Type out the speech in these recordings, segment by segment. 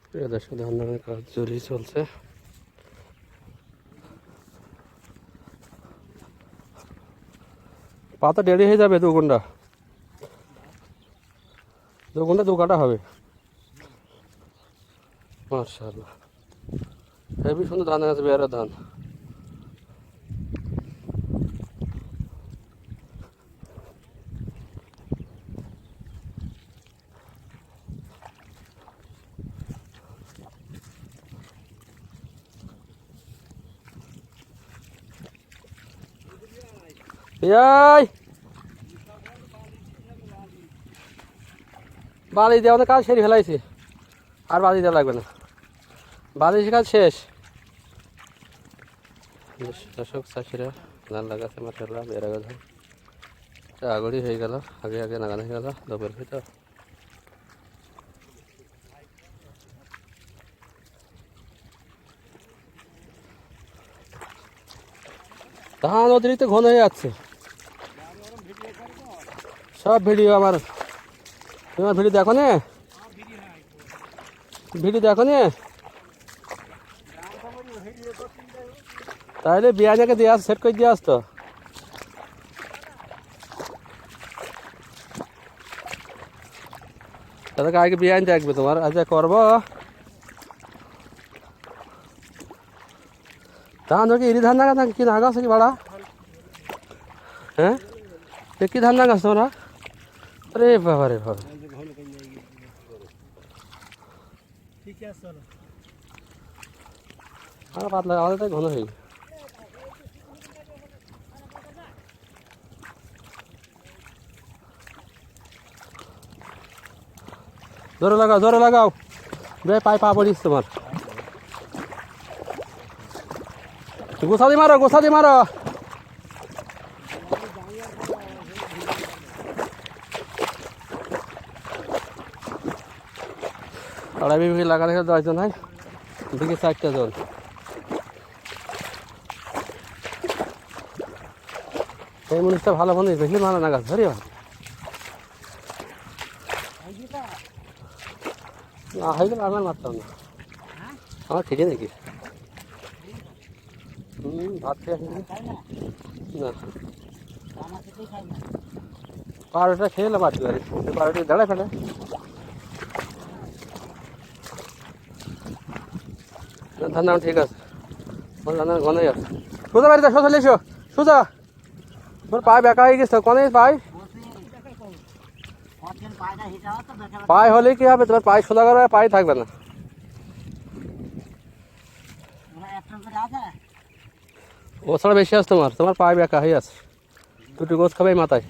প্রিয় দর্শক, ধানের কাজ জোরেই চলছে। পাতা দেরি হয়ে যাবে, 2 ঘন্টা 2 ঘন্টা 2 কাটা হবে। মাশাআল্লাহ, হেবি সুন্দর ধান আছে, বেয়ারা ধান। এই বালি দেওয়া কাজ সেরে ফেলাইছি, আর বালি দেওয়া লাগবে না, বালি কাজ শেষ। দর্শক চাষিরা ধান লাগাচ্ছে, মাশাআল্লাহ, বেয়ারা ধান। আগড়ি হয়ে গেল, আগে আগে নাগানো হয়ে গেল দুপুর ভিতর। ধান অতিরিক্ত ঘন হয়ে যাচ্ছে। সব ভিডিও আমার, তোমার ভিডিও দেখো নে, ভিডিও দেখো নে, তাহলে বিয়ানাকে দিয়ে আস, সেট করে দিয়ে আসতো। তাদেরকে আগে বিয়ান দেখবে তোমার, আচ্ছা করবো। ধান কি ইরি ধান নাগা কি নাগা আছে কি ভাড়া? হ্যাঁ, কি ধান নাগাছ তোমরা? আরে বাবা রে বাবা, আমার পাতলা, আমাদের তাই ঘন হয়ে গেছে। জোরে লাগাও, জোরে লাগাও, বে পাই পা পড়িস তোমার। গোসা দি মারো, গোসা দি মারো। আড়াই বিঘি লাগানো গেলে 10 জন হয়, দিকে 4টা জন। এই মনুষটা ভালো মনে বেশি মারা না গাছ ধরি না হয়ে গেলে আমার মারতাম না, আমার ঠিকই নাকি। ভাত খেয়ে না, পাউরুটা খেয়ে এলাম বাড়তে পারি, পাউরুটি দাঁড়ায় ফেলে। ধান ঠিক আছে, ধান ঘনই আছে। সোজা বাড়িতে সোজা লেসো, সোজা। তোর পায়ে বেঁকা হয়ে গেছে, কোনে পায়ে? পায়ে হলে কি হবে, তোমার পায়ে সোজা করে পায়ে থাকবে না। ও ছাড়া বেশি আছে তোমার, তোমার পায়ে বেঁকা হয়ে আছে, দুটো গোছ খাবে মাথায়।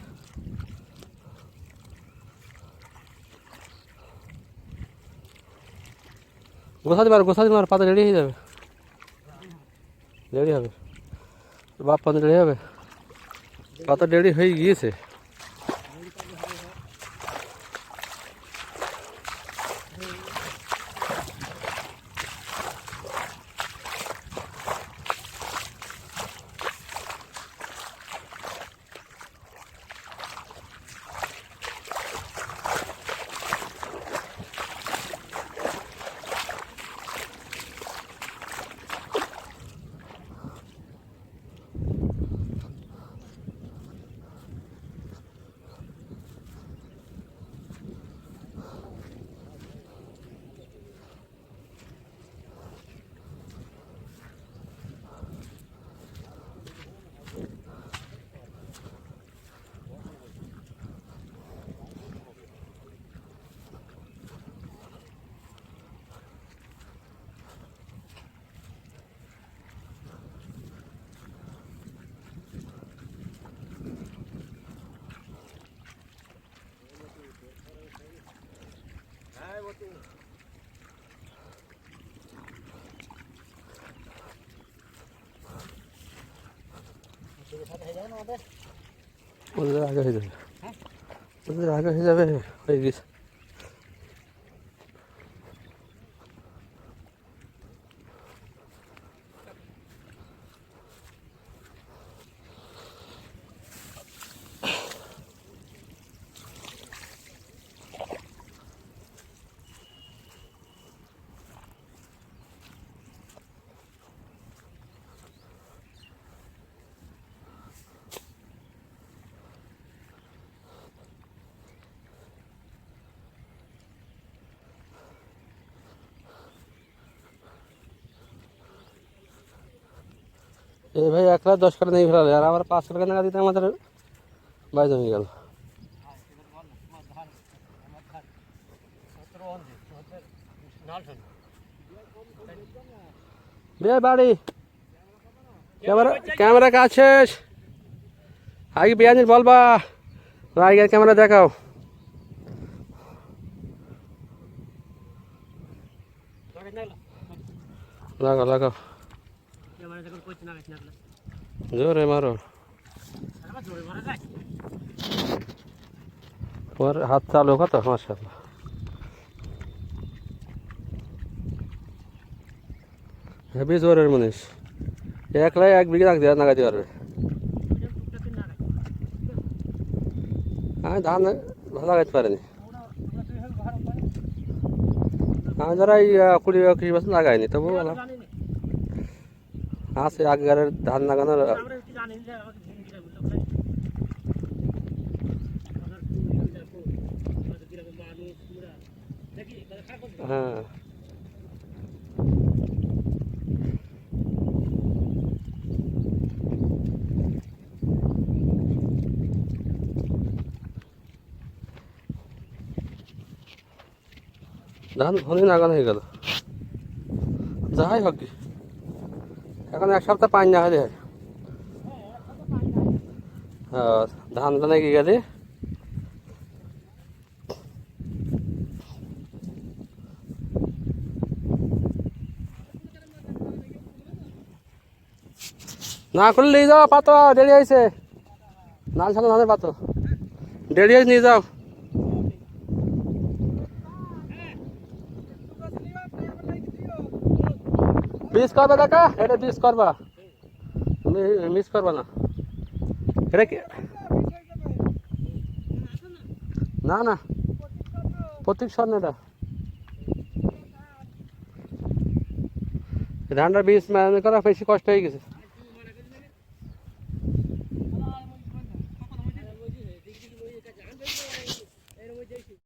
গোছাতে পারো, গোছাতে পারো, পাতা রেডি হয়ে যাবে, রেডি হবে। বাপ পাতা রেডি হবে, পাতা রেডি হয়ে গিয়েছে। ওদের আগে হয়ে যাবে, ওদের আগে হয়ে যাবে, হয়ে গেছে। এই ভাই 1,10,000 টাকা নিয়ে ফেলালে, আর আবার 500 টাকা না দিতে আমাদের বাই জমে গেল। বিয়ে বাড়ি ক্যামেরা কাছে আগে বিয়ানির বলবা, আগে ক্যামেরা দেখাও। লাগাও লাগাও, জোরে মারো। তোমার হাত চালু কত মাশাআল্লাহ। হেবি জোরের মনীষ, একলাই 1 বিঘা নাগাইতে পারবে। আমি ধান ভালো লাগাইতে পারিনি, আমি যারা 20-21 বছর লাগাইনি, তবু ভালো আছে আগের ধান লাগানোর। হ্যাঁ ধান ধনে লাগানো হয়ে গেল, যাই হোক এখন 1 সপ্তাহ পানি না হলে ধান টানে কি গেলে না করলে নিয়ে যাও, পাতো দেরি হয়েছে, নাল সাথে ধানের পাতো দেরি হয়েছে, নিয়ে যাও। মিস করবা দেখা, এটা মিস করবা, তুমি মিস করবা না এটা কি, না না প্রতীক স্বর্ণ, এটা ধানটা বীজ ম্যানেজ করা বেশি কষ্ট হয়ে গেছে।